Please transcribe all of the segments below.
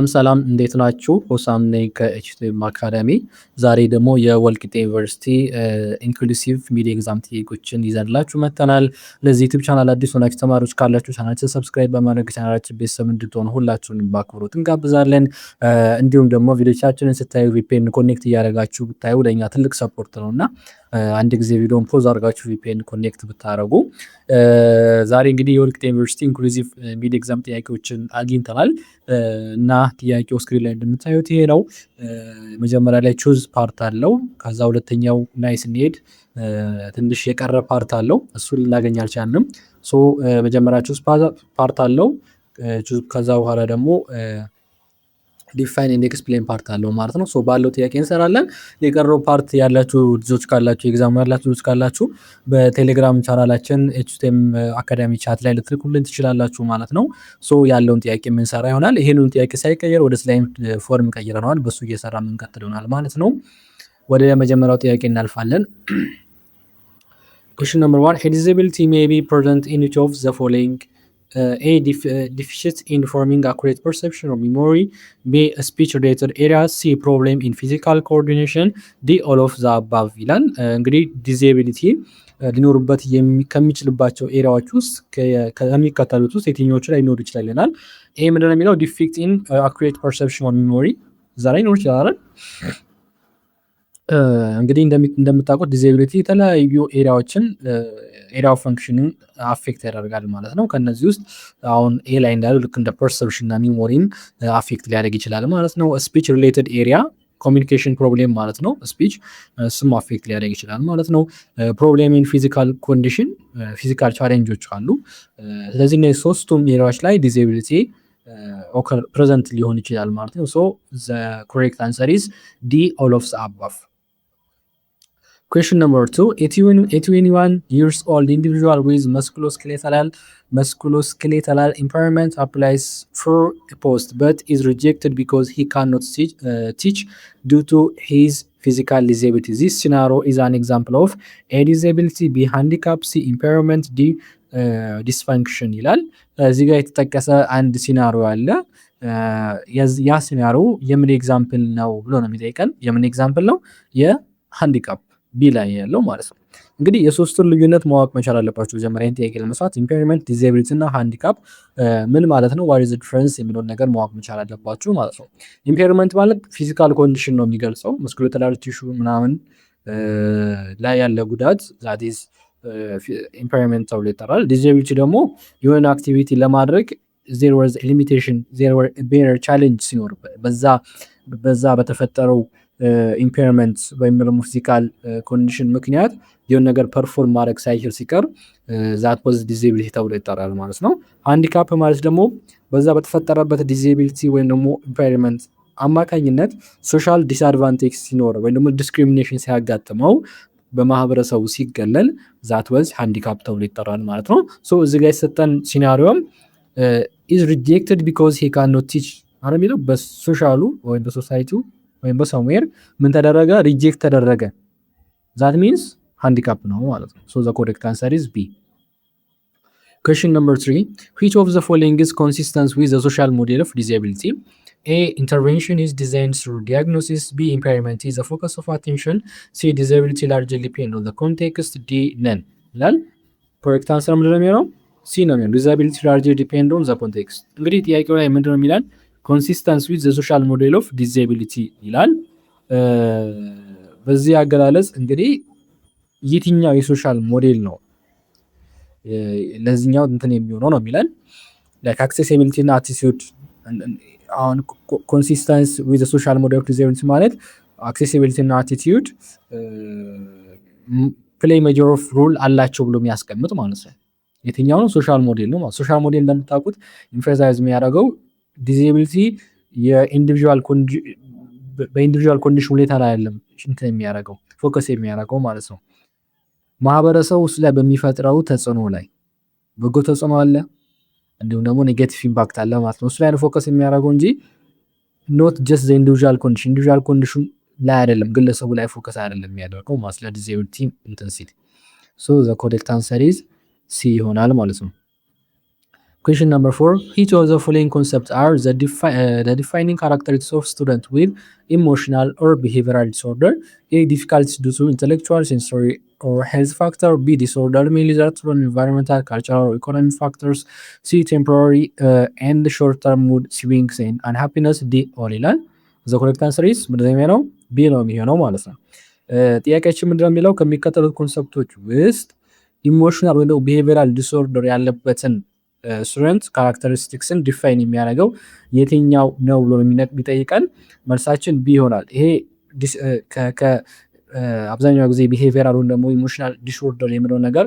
ሰላም እንዴት ናችሁ? ሆሳም ነኝ ከኤችቲኤም አካዳሚ። ዛሬ ደግሞ የወልቂጤ ዩኒቨርሲቲ ኢንክሉሲቭ ሚድ ኤግዛም ጥያቄዎችን ይዘንላችሁ መጥተናል። ለዚህ ዩቲዩብ ቻናል አዲስ ሆናችሁ ተማሪዎች ካላችሁ ቻናላችንን ሰብስክራይብ በማድረግ ቻናላችን ቤተሰብ እንድትሆኑ ሁላችሁንም በአክብሮት እንጋብዛለን። እንዲሁም ደግሞ ቪዲዮቻችንን ስታዩ ቪፒኤን ኮኔክት እያደረጋችሁ ብታዩ ለእኛ ትልቅ ሰፖርት ነው እና አንድ ጊዜ ቪዲዮን ፖዝ አድርጋችሁ ቪፒኤን ኮኔክት ብታደረጉ። ዛሬ እንግዲህ የወልቂጤ ዩኒቨርሲቲ ኢንክሉሲቭ ሚድ ኤግዛም ጥያቄዎችን አግኝተናል እና ጥያቄው ስክሪን ላይ እንደምታዩት ይሄ ነው። መጀመሪያ ላይ ቹዝ ፓርት አለው። ከዛ ሁለተኛው ላይ ስንሄድ ትንሽ የቀረ ፓርት አለው። እሱን ልናገኝ አልቻልንም። መጀመሪያ ቹዝ ፓርት አለው። ከዛ በኋላ ደግሞ ዲፋይን ኤንድ ኤክስፕሌን ፓርት አለው ማለት ነው። ባለው ጥያቄ እንሰራለን። የቀረው ፓርት ያላችሁ ልጆች ካላችሁ ኤግዛም ያላችሁ ልጆች ካላችሁ በቴሌግራም ቻናላችን ኤችቲኤም አካዳሚ ቻት ላይ ልትልኩልን ትችላላችሁ ማለት ነው። ያለውን ጥያቄ የምንሰራ ይሆናል። ይሄንን ጥያቄ ሳይቀየር ወደ ስላይድ ፎርም ቀይረነዋል። በሱ እየሰራ የምንቀጥል ይሆናል ማለት ነው። ወደ መጀመሪያው ጥያቄ እናልፋለን። Question number 1. A disability may be present in each of the following. A. Deficit in forming accurate perception or memory. B. A speech related area. C. Problem in physical coordination. D. All of the above ይላል። እንግዲህ ዲዛቢሊቲ ሊኖርበት ከሚችልባቸው ኤሪያዎች ውስጥ ከሚከተሉት ውስጥ የትኞቹ ላይ ሊኖር ይችላል ይላል። ይሄ ምንድን ነው የሚለው ዲፌክት ኢን አኩሬት ፐርሰፕሽን ኦር ሚሞሪ እዛ ላይ ሊኖር ይችላል። እንግዲህ እንደምታውቁት ዲዛቢሊቲ የተለያዩ ኤሪያዎችን ኤሪያ ኦፍ ፈንክሽንን አፌክት ያደርጋል ማለት ነው። ከነዚህ ውስጥ አሁን ኤ ላይ እንዳለው ልክ እንደ ፐርሰፕሽን እና ሚሞሪን አፌክት ሊያደርግ ይችላል ማለት ነው። ስፒች ሪሌትድ ኤሪያ ኮሚኒኬሽን ፕሮብሌም ማለት ነው። ስፒች ስም አፌክት ሊያደርግ ይችላል ማለት ነው። ፕሮብሌም ኢን ፊዚካል ኮንዲሽን ፊዚካል ቻሌንጆች አሉ። ስለዚህ እነዚህ ሶስቱም ኤሪያዎች ላይ ዲዛቢሊቲ ፕሬዘንት ሊሆን ይችላል ማለት ነው። ዘ ኮሬክት አንሰር ኢዝ ዲ ኦል ኦፍ ዘ አባቭ። Question number 2. A 21 years old individual with musculoskeletal impairment applies for a post but is rejected because he cannot teach due to his physical disability. This scenario is an example of A. disability, B. handicap, C. impairment, D. dysfunction ይላል። እዚህ ጋር የተጠቀሰ አንድ ሲናሪዮ አለ። ያ ሲናሪዮ የምን ኤግዛምፕል ነው ብሎ ነው የሚጠይቀን። የምን ኤግዛምፕል ነው? የሃንዲካፕ ቢ ላይ ያለው ማለት ነው። እንግዲህ የሶስቱን ልዩነት ማወቅ መቻል አለባችሁ። መጀመሪያ ጥያቄ ለመስራት ኢምፔርመንት፣ ዲዛቢሊቲ እና ሃንዲካፕ ምን ማለት ነው፣ ዋት ኢዝ ዘ ዲፈረንስ የሚለውን ነገር ማወቅ መቻል አለባችሁ ማለት ነው። ኢምፔርመንት ማለት ፊዚካል ኮንዲሽን ነው የሚገልጸው፣ መስኩሎስኬለታል ቲሹ ምናምን ላይ ያለ ጉዳት ዛት ኢዝ ኢምፔርመንት ተብሎ ይጠራል። ዲዛቢሊቲ ደግሞ የሆነ አክቲቪቲ ለማድረግ ዜር ዋዝ ሊሚቴሽን ዜር ወር ቤር ቻሌንጅ ሲኖር በዛ በተፈጠረው ኢምፔርመንት ወይም ደግሞ ፊዚካል ኮንዲሽን ምክንያት የሆነ ነገር ፐርፎርም ማድረግ ሳይችል ሲቀር ዛት ዋዝ ዲዛቢሊቲ ተብሎ ይጠራል ማለት ነው። ሃንዲካፕ ማለት ደግሞ በዛ በተፈጠረበት ዲዛቢሊቲ ወይም ደግሞ ኢምፔርመንት አማካኝነት ሶሻል ዲስአድቫንቴጅ ሲኖር ወይም ደግሞ ዲስክሪሚኔሽን ሲያጋጥመው በማህበረሰቡ ሲገለል ዛት ዋዝ ሃንዲካፕ ተብሎ ይጠራል ማለት ነው። እዚህ ጋር የሰጠን ሲናሪዮም ኢዝ ሪጀክትድ ቢኮዝ ሂ ካኖት ቲች የሚለው በሶሻሉ ወይም በሶሳይቲው ወይም በሰምዌር ምን ተደረገ? ሪጀክት ተደረገ። ዛት ሚንስ ሃንዲካፕ ነው ማለት ነው። ዘ ኮሬክት አንሰር ኢዝ ቢ። Question number 3. Which of the following is consistent with the social model of disability? A. Intervention is designed through diagnosis. B. Impairment is the focus of attention. C. Disability largely depends on the context. D. None. Correct answer ምንድን ነው የሚሆነው? C ነው የሚሆነው። Disability largely depends on the context። እንግዲህ ጥያቄው ላይ ምንድን ነው የሚላል? ኮንሲስተንስ ዊዝ ዘ ሶሻል ሞዴል ኦፍ ዲዛቢሊቲ ይላል። በዚህ አገላለጽ እንግዲህ የትኛው የሶሻል ሞዴል ነው ለዚህኛው እንትን የሚሆነው ነው የሚለን። ላይክ አክሴሲቢሊቲ እና አቲቲዩድ። አሁን ኮንሲስተንስ ዊዝ ዘ ሶሻል ሞዴል ኦፍ ዲዛቢሊቲ ማለት አክሴሲቢሊቲ እና አቲቲዩድ ፕሌይ ሜጀር ኦፍ ሮል አላቸው ብሎ የሚያስቀምጥ ማለት ነው። የትኛው ነው? ሶሻል ሞዴል ነው ማለት። ሶሻል ሞዴል እንደምታውቁት ኢንፈሳይዝ የሚያደርገው ዲዛቢሊቲ በኢንዲቪጁዋል ኮንዲሽን ሁኔታ ላይ አይደለም እንትን የሚያደርገው ፎከስ የሚያደርገው ማለት ነው። ማህበረሰቡ ውስጥ ላይ በሚፈጥረው ተጽዕኖ ላይ በጎ ተጽዕኖ አለ፣ እንዲሁም ደግሞ ኔጌቲቭ ኢምፓክት አለ ማለት ነው። እሱ ላይ ፎከስ የሚያደርገው እንጂ ኖት ጀስት ዘ ኢንዲቪጁዋል ኮንዲሽን ላይ አይደለም፣ ግለሰቡ ላይ ፎከስ አይደለም የሚያደርገው ማለት ነው። ዲዛቢሊቲ እንትን ሲል ዘ ኮሬክት አንሰር ኢዝ ሲ ይሆናል ማለት ነው። Question number 4. Each of the following concepts are the defining characteristics of students with emotional or behavioral disorder. A. Difficulties due to intellectual, sensory, or health factor. B. Disorder mainly results from environmental, cultural, or economic factors. C. Temporary and short-term mood swings and unhappiness. D. all ይላል። The correct answer is ምንድነው የሚሆነው? B ነው የሚሆነው ማለት ነው። ጥያቄያችን ምንድነው የሚለው ከሚከተሉት ኮንሰፕቶች ውስጥ ኢሞሽናል ወይ ቢሄቪራል ዲስኦርደር ያለበትን ስቱደንት ካራክተሪስቲክስን ዲፋይን የሚያደርገው የትኛው ነው ብሎ የሚጠይቀን መልሳችን ቢ ይሆናል። ይሄ አብዛኛው ጊዜ ቢሄቪራል ወይም ደግሞ ኢሞሽናል ዲስኦርደር የሚለው ነገር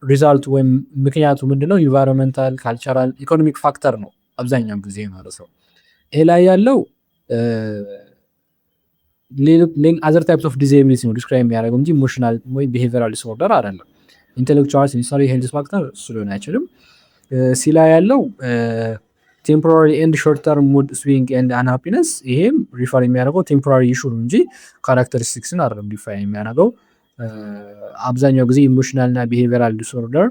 ሪዛልቱ ወይም ምክንያቱ ምንድነው? ኢንቫይሮንመንታል፣ ካልቸራል፣ ኢኮኖሚክ ፋክተር ነው አብዛኛው ጊዜ ማለት ነው። ይሄ ላይ ያለው other types of disability ነው ዲስክራይብ የሚያደርገው እንጂ ኢሞሽናል ወይ ቢሄቪራል ዲስኦርደር አይደለም። ኢንተሌክቹዋል፣ ሴንሰሪ፣ ሄልዝ ፋክተር እሱ ሊሆን አይችልም። ሲ ላይ ያለው ቴምፖራሪ ኤንድ ሾርት ተርም ሙድ ስዊንግ ኤንድ አንሃፒነስ ይሄም ሪፈር የሚያደርገው ቴምፖራሪ ኢሹ ነው እንጂ ካራክተሪስቲክስን አይደለም ዲፋይን የሚያደርገው። አብዛኛው ጊዜ ኢሞሽናል እና ቢሄቪራል ዲስኦርደር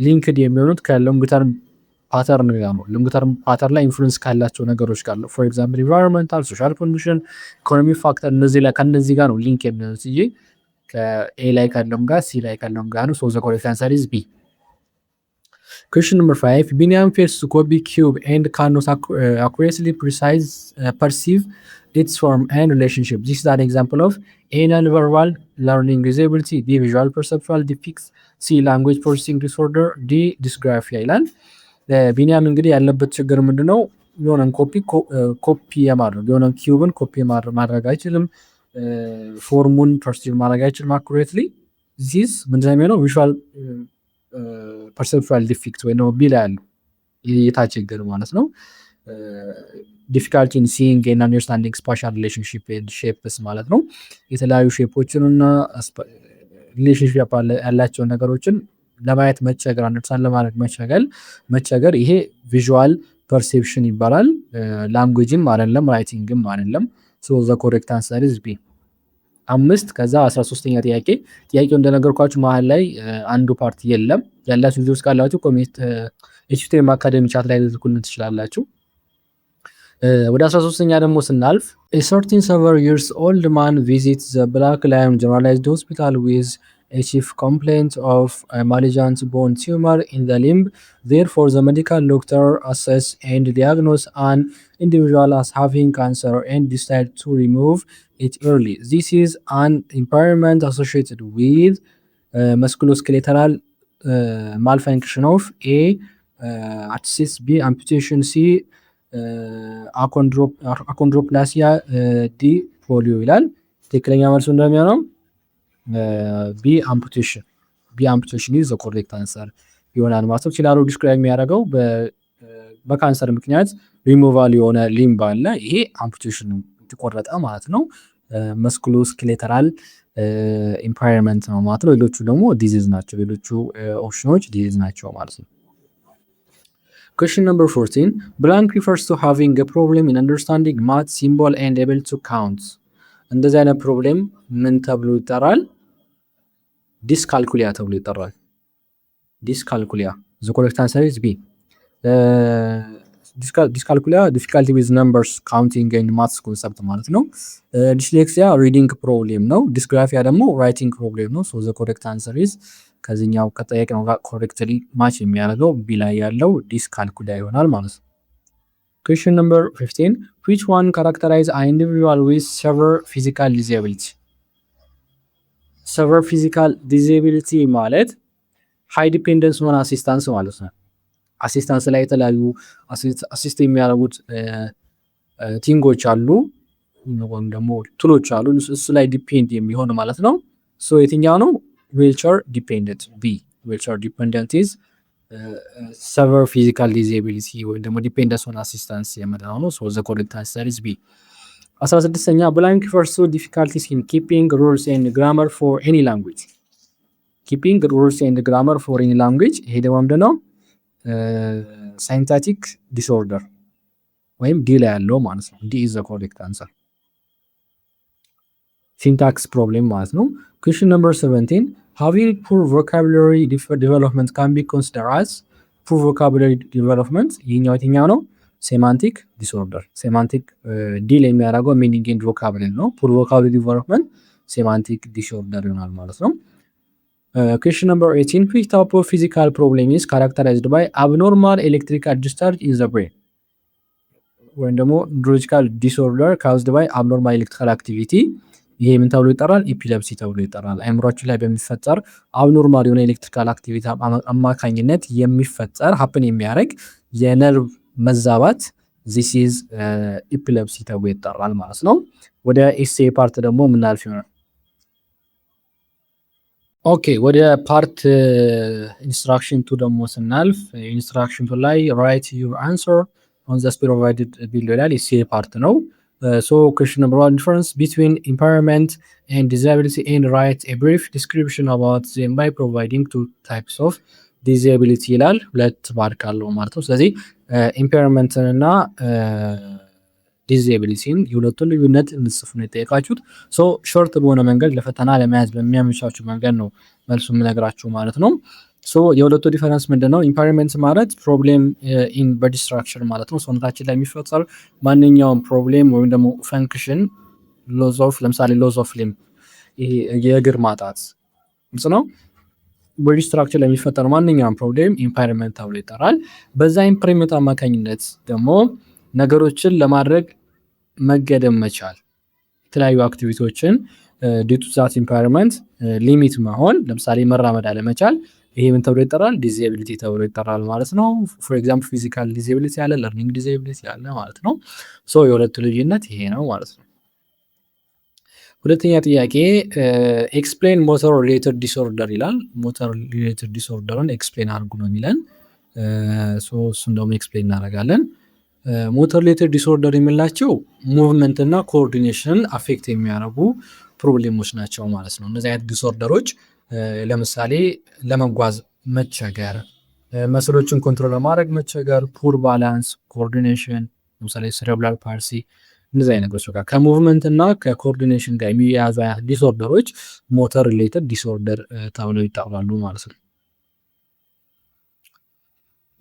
ሊንክድ የሚሆኑት ከሎንግ ተርም ፓተርን ጋር ነው። ሎንግ ተርም ፓተርን ላይ ኢንፍሉዌንስ ካላቸው ነገሮች ጋር ነው። ፎር ኤግዛምፕል ኢንቫይሮንመንታል፣ ሶሻል ኮንዲሽን፣ ኢኮኖሚ ፋክተር እነዚህ ላይ ከነዚህ ጋር ነው ሊንክ የሚሆኑት እንጂ ከኤ ላይ ካለውም ጋር ሲ ላይ ካለውም ጋር ነው። ሶ ዘ ኮሬክት አንሰር ኢዝ ቢ። Question number 5. Binyam fails to copy cube and cannot accurately perceive its form and relationship. This is an example of A. Non-verbal learning disability. B. Visual perceptual defects. C. Language processing disorder. D. Dysgraphia ይላል። ቢኒያም እንግዲህ ያለበት ችግር ምንድነው? የሆነን ኮፒ የማድረግ የሆነን ኪዩብን ኮፒ ማድረግ አይችልም። ፎርሙን ፐርሲቭ ማድረግ አይችልም አኩሬትሊ። ዚስ ምንድነው የሚሆነው? ቪዥዋል ፐርሰፕቹዋል ዲፊክት ወይ ነው ቢላ ያለው የታ ችግር ማለት ነው። ዲፊካልቲ ኢን ሲንግ ኤንድ አንደርስታንዲንግ ስፓሻል ሪሌሽንሺፕ ኤንድ ሼፕስ ማለት ነው። የተለያዩ ሼፖችን እና ሪሌሽንሺፕ ያላቸውን ነገሮችን ለማየት መቸገር፣ አንደርስታንድ ለማድረግ መቸገር ይሄ ቪዥዋል ፐርሴፕሽን ይባላል። ላንጉዌጅም አይደለም፣ ራይቲንግም አይደለም። ሶ ዘ ኮሬክት አንሰር ኢዝ ቢ። 5 ከዛ 13ኛ ጥያቄው እንደነገርኳችሁ መሀል ላይ አንዱ ፓርት የለም። ያላችሁ ቪዲዮስ ካላችሁ ኮሜንት ኤችቲኤም አካዳሚ ቻት ላይ ልትልኩልን ትችላላችሁ። ወደ 13ኛ ደግሞ ስናልፍ a 37 years old man visits the Black Lion Generalized Hospital with a chief complaint of a malignant bone tumor in the limb. Therefore, the medical doctor assess and diagnose an individual as having cancer and decide to remove it early. This is an impairment associated with musculoskeletal malfunction of A. Arthritis, B. Amputation, C. Achondroplasia, D. polio ይላል። ትክክለኛ መልሱ እንደሚሆነው ቢ አምፑቴሽን ኢዝ ዘ ኮሬክት አንሰር ይሆናል ማለት ነው። ሲናሪዮ ዲስክራይብ የሚያደርገው በካንሰር ምክንያት ሪሙቫል የሆነ ሊምብ አለ። ይሄ አምፑቴሽን የተቆረጠ ማለት ነው። መስኩሎስኬሌተራል ኢምፓየርመንት ነው ማለት ነው። ሌሎቹ ደግሞ ዲዚዝ ናቸው። ሌሎቹ ኦፕሽኖች ዲዚዝ ናቸው ማለት ነው። Question number 14. Blank refers to having a problem in understanding math symbol and able to count. እንደዚህ አይነት ፕሮብሌም ምን ተብሎ ይጠራል? ዲስካልኩሊያ ተብሎ ይጠራል። ዲስካልኩሊያ the correct answer is B. ዲስካልኩሊያ difficulty with numbers, counting and maths concept ማለት ነው። ዲስሌክሲያ ሪዲንግ ፕሮብሌም ነው። ዲስግራፊያ ደግሞ ራይቲንግ ፕሮብሌም ነው። so the correct answer is ከዚህኛው ከጠየቅነው ጋር ኮሬክትሊ ማች የሚያደርገው ቢ ላይ ያለው ዲስካልኩሊያ ይሆናል ማለት ነው። Question number 15. Which one characterize an individual with severe physical disability? severe physical disability ማለት ሃይ ዲፔንደንስ ኦን አሲስታንስ ማለት ነው። አሲስታንስ ላይ የተለያዩ አሲስት የሚያደርጉት ቲንጎች አሉ ወይም ደግሞ ቱሎች አሉ። እሱ ላይ ዲፔንድ የሚሆን ማለት ነው። ሶ የትኛው ነው? ዊልቸር ዲፔንደንት ቢ። ዊልቸር ዲፔንደንት ኢዝ severe physical disability ወይ ደግሞ ዲፔንደንስ ኦን አሲስታንስ የምንለው ነው። ሶ ዘ ኮሬክት አንሰር ኢዝ ቢ። 16ኛ blank refers to difficulties in keeping rules and grammar for any language. keeping rules and grammar for any language ይሄ ደግሞ ምንድነው? ሳይንታቲክ ዲስኦርደር ወይም ዲ ላይ ያለው ማለት ነው። ዲ ኢዝ ዘ ኮሬክት አንሰር። ሲንታክስ ፕሮብሌም ማለት ነው። ኩዌሽን ነምበር 17 having poor vocabulary development can be considered as poor vocabulary development ይህኛው የትኛው ነው? ሴማንቲክ ዲስኦርደር። ሴማንቲክ ዲል የሚያደርገው ሚኒንግ ኤንድ ቮካብለሪ ነው። ፑር ቮካብለሪ ዲቨሎፕመንት ሴማንቲክ ዲስኦርደር ይሆናል ማለት ነው። Question number 18 which type of physical problem is characterized by abnormal electrical discharge in the brain ወይም ደግሞ neurological disorder caused by abnormal electrical activity ይሄ ምን ተብሎ ይጠራል? ኢፒሌፕሲ ተብሎ ይጠራል። አእምሮአችን ላይ በሚፈጠር አብኖርማል የሆነ ኤሌክትሪካል አክቲቪቲ አማካኝነት የሚፈጠር ሀፕን የሚያደርግ የነርቭ መዛባት this is epilepsy ተብሎ ይጠራል ማለት ነው። ወደ ኤሴ ፓርት ደግሞ ምናልፍ ይሆናል። ኦኬ ወደ ፓርት ኢንስትራክሽን ቱ ደግሞ ስናልፍ ኢንስትራክሽን ቱ ላይ write your answer on the spot provided below ይላል። ኤሴ ፓርት ነው። So question number 1 difference between impairment and disability and write a brief description about them by providing two types of disability ይላል። ሁለት ማርክ አለው ማለት ነው። ስለዚህ ኢምፔርመንት እና ዲስኤቢሊቲን የሁለቱን ልዩነት እንጽፉ ነው የጠየቃችሁት። ሶ ሾርት በሆነ መንገድ ለፈተና ለመያዝ በሚያመቻችሁ መንገድ ነው መልሱ የምነግራችሁ ማለት ነው። ሶ የሁለቱ ዲፈረንስ ምንድነው? ኢምፓየርመንት ማለት ፕሮብሌም ኢን ቦዲ ስትራክቸር ማለት ነው። ሰውነታችን ላይ የሚፈጠር ማንኛውም ፕሮብሌም ወይም ደግሞ ፈንክሽን ሎዝ ኦፍ ለምሳሌ ሎዝ ኦፍ ሊምብ ይሄ የእግር ማጣት ግልጽ ነው። ቦዲ ስትራክቸር ላይ የሚፈጠር ማንኛውም ፕሮብሌም ኢምፓየርመንት ተብሎ ይጠራል። በዛ ኢምፓየርመንት አማካኝነት ደግሞ ነገሮችን ለማድረግ መገደም መቻል የተለያዩ አክቲቪቲዎችን ዲቱ ዛት ኢምፓየርመንት ሊሚት መሆን ለምሳሌ መራመድ አለመቻል ይሄ ምን ተብሎ ይጠራል? ዲስኤቢሊቲ ተብሎ ይጠራል ማለት ነው። ፎር ኤግዛምፕል ፊዚካል ዲስኤቢሊቲ ያለ ለርኒንግ ዲስኤቢሊቲ ያለ ማለት ነው። ሶ የሁለቱ ልዩነት ይሄ ነው ማለት ነው። ሁለተኛ ጥያቄ ኤክስፕሌን ሞተር ሪሌትድ ዲስኦርደር ይላል። ሞተር ሪሌትድ ዲስኦርደርን ኤክስፕሌን አድርጉ ነው የሚለን። ሶ እሱን ደግሞ ኤክስፕሌን እናደርጋለን። ሞተር ሪሌትድ ዲስኦርደር የምንላቸው ሙቭመንት እና ኮኦርዲኔሽንን አፌክት የሚያደርጉ ፕሮብሌሞች ናቸው ማለት ነው። እነዚህ አይነት ዲስኦርደሮች ለምሳሌ ለመጓዝ መቸገር፣ መስሎችን ኮንትሮል ለማድረግ መቸገር፣ ፑር ባላንስ፣ ኮኦርዲኔሽን ለምሳሌ ሴሬብራል ፓልሲ እንደዚህ አይነት ነገሮች ጋር ከሙቭመንት እና ከኮኦርዲኔሽን ጋር የሚያያዙ አይነት ዲስኦርደሮች ሞተር ሪሌትድ ዲስኦርደር ተብለው ይጠራሉ ማለት ነው።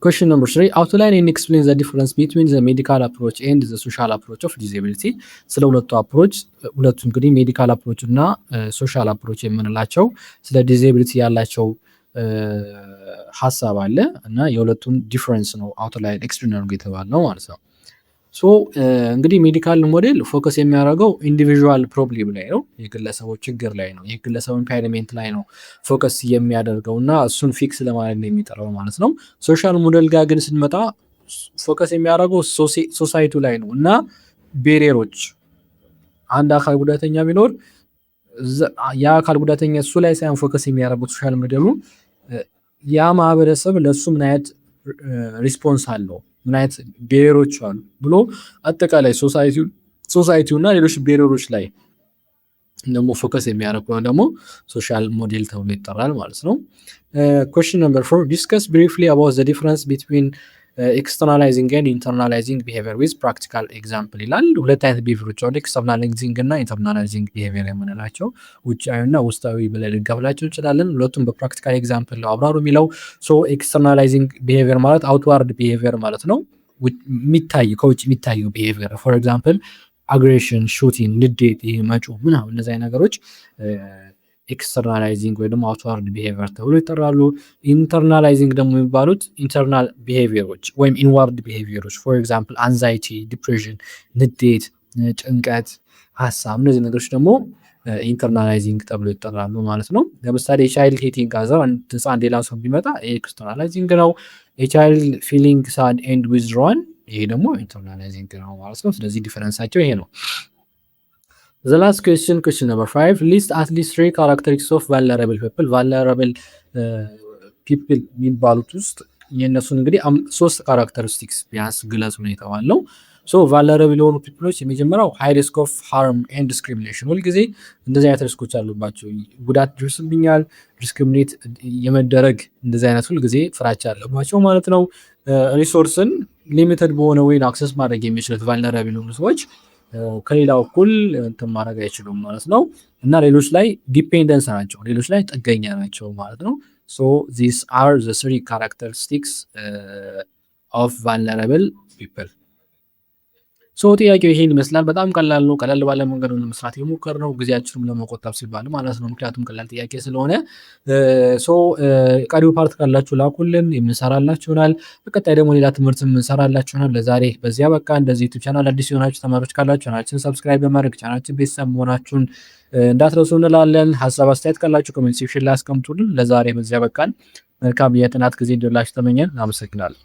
Question number 3 outline and explain the difference between the medical approach and the social approach of disability ስለ ሁለቱ አፕሮች ሁለቱ እንግዲህ ሜዲካል አፕሮች እና ሶሻል አፕሮች የምንላቸው ስለ ዲሴቢሊቲ ያላቸው ሐሳብ አለ እና የሁለቱን ዲፈረንስ ነው አውትላይን ኤክስፕሌን አድርጎ የተባለው ማለት ነው። ሶ እንግዲህ ሜዲካል ሞዴል ፎከስ የሚያደርገው ኢንዲቪዥዋል ፕሮብሌም ላይ ነው፣ የግለሰቦች ችግር ላይ ነው፣ የግለሰቡ ኢምፓየርመንት ላይ ነው ፎከስ የሚያደርገው እና እሱን ፊክስ ለማድረግ ነው የሚጠራው ማለት ነው። ሶሻል ሞዴል ጋር ግን ስንመጣ ፎከስ የሚያደርገው ሶሳይቱ ላይ ነው እና ቤሪየሮች አንድ አካል ጉዳተኛ ቢኖር ያ አካል ጉዳተኛ እሱ ላይ ሳይሆን ፎከስ የሚያደርጉት ሶሻል ሞዴሉ ያ ማህበረሰብ ለሱ ምን አይነት ሪስፖንስ አለው ምን አይነት ቤሪየሮች አሉ ብሎ አጠቃላይ ሶሳይቲው እና ሌሎች ቤሪየሮች ላይ ደግሞ ፎከስ የሚያደርገው ደግሞ ሶሻል ሞዴል ተብሎ ይጠራል ማለት ነው። question number 4 discuss briefly about the difference between externalizing and internalizing behavior with practical example ይላል። ሁለት አይነት ቢሄቪየሮች አሉ፣ externalizing እና internalizing behavior የምንላቸው ውጫዊ እና ውስጣዊ ብለን ልንከፍላቸው እንችላለን። ሁለቱም በፕራክቲካል ኤግዛምፕል ነው አብራሩ የሚለው። ሶ externalizing behavior ማለት outward behavior ማለት ነው፣ የሚታይ ከውጭ የሚታዩ behavior for example aggression shooting ንዴት ይሄ መጮህ ምናምን እነዚህ አይነት ነገሮች ኤክስተርናላይዚንግ ወይ ደግሞ አውትዋርድ ቢሄቪየር ተብሎ ይጠራሉ። ኢንተርናላይዚንግ ደግሞ የሚባሉት ኢንተርናል ቢሄቪየሮች ወይም ኢንዋርድ ቢሄቪየሮች ፎር ኤግዛምፕል አንዛይቲ፣ ዲፕሬሽን፣ ንዴት፣ ጭንቀት፣ ሀሳብ እነዚህ ነገሮች ደግሞ ኢንተርናላይዚንግ ተብሎ ይጠራሉ ማለት ነው። ለምሳሌ ቻይልድ ሄቲንግ አዘር አንድ ህፃን ሌላ ሰው ቢመጣ ኤክስተርናላይዚንግ ነው። ቻይልድ ፊሊንግ ሳድ ኤንድ ዊዝድሮዋል ይሄ ደግሞ ኢንተርናላይዚንግ ነው ማለት ነው። ስለዚህ ዲፈረንሳቸው ይሄ ነው። The last question, question number 5 list at least 3 characteristics of vulnerable people. vulnerable people የሚባሉት ውስጥ የነሱን እንግዲህ 3 ካራክተሪስቲክስ ቢያንስ ግለጹ ነው የተባለው። ሶ vulnerable የሆኑ ፒፕሎች የመጀመሪያው high risk of harm and discrimination ሁልጊዜ እንደዚህ አይነት ሪስኮች አሉባቸው። ጉዳት ይደርስብኛል፣ ዲስክሪሚኔት የመደረግ እንደዚህ አይነት ሁልጊዜ ፍራቻ አለባቸው ማለት ነው። ሪሶርስን ሊሚትድ በሆነ ወይ አክሰስ ማድረግ የሚችሉት vulnerable የሆኑ ሰዎች ከሌላው እኩል እንትን ማድረግ አይችሉም ማለት ነው። እና ሌሎች ላይ ዲፔንደንስ ናቸው፣ ሌሎች ላይ ጥገኛ ናቸው ማለት ነው። ሶ ዚስ አር ዘ 3 ካራክተሪስቲክስ ኦፍ ቫልነረብል ፒፕል። ሶ ጥያቄው ይሄን ይመስላል። በጣም ቀላል ነው። ቀለል ባለ መንገድ ነው ለመስራት የሞከርነው ጊዜያችንም ለመቆጠብ ሲባል ማለት ነው። ምክንያቱም ቀላል ጥያቄ ስለሆነ ቀሪው ፓርት ካላችሁ ላኩልን፣ የምንሰራላችሁ ይሆናል። በቀጣይ ደግሞ ሌላ ትምህርት የምንሰራላችሁ ይሆናል። ለዛሬ በዚያ በቃ። እንደዚህ ዩቲዩብ ቻናል አዲስ የሆናችሁ ተማሪዎች ካላችሁ ቻናላችንን ሰብስክራይብ በማድረግ ቻናላችን ቤተሰብ መሆናችሁን እንዳትረሱ እንላለን። ሀሳብ አስተያየት ካላችሁ ኮሜንት ሴክሽን ላይ አስቀምጡልን። ለዛሬ በዚያ በቃን። መልካም የጥናት ጊዜ እንዲሆንላችሁ ተመኘን። አመሰግናለሁ።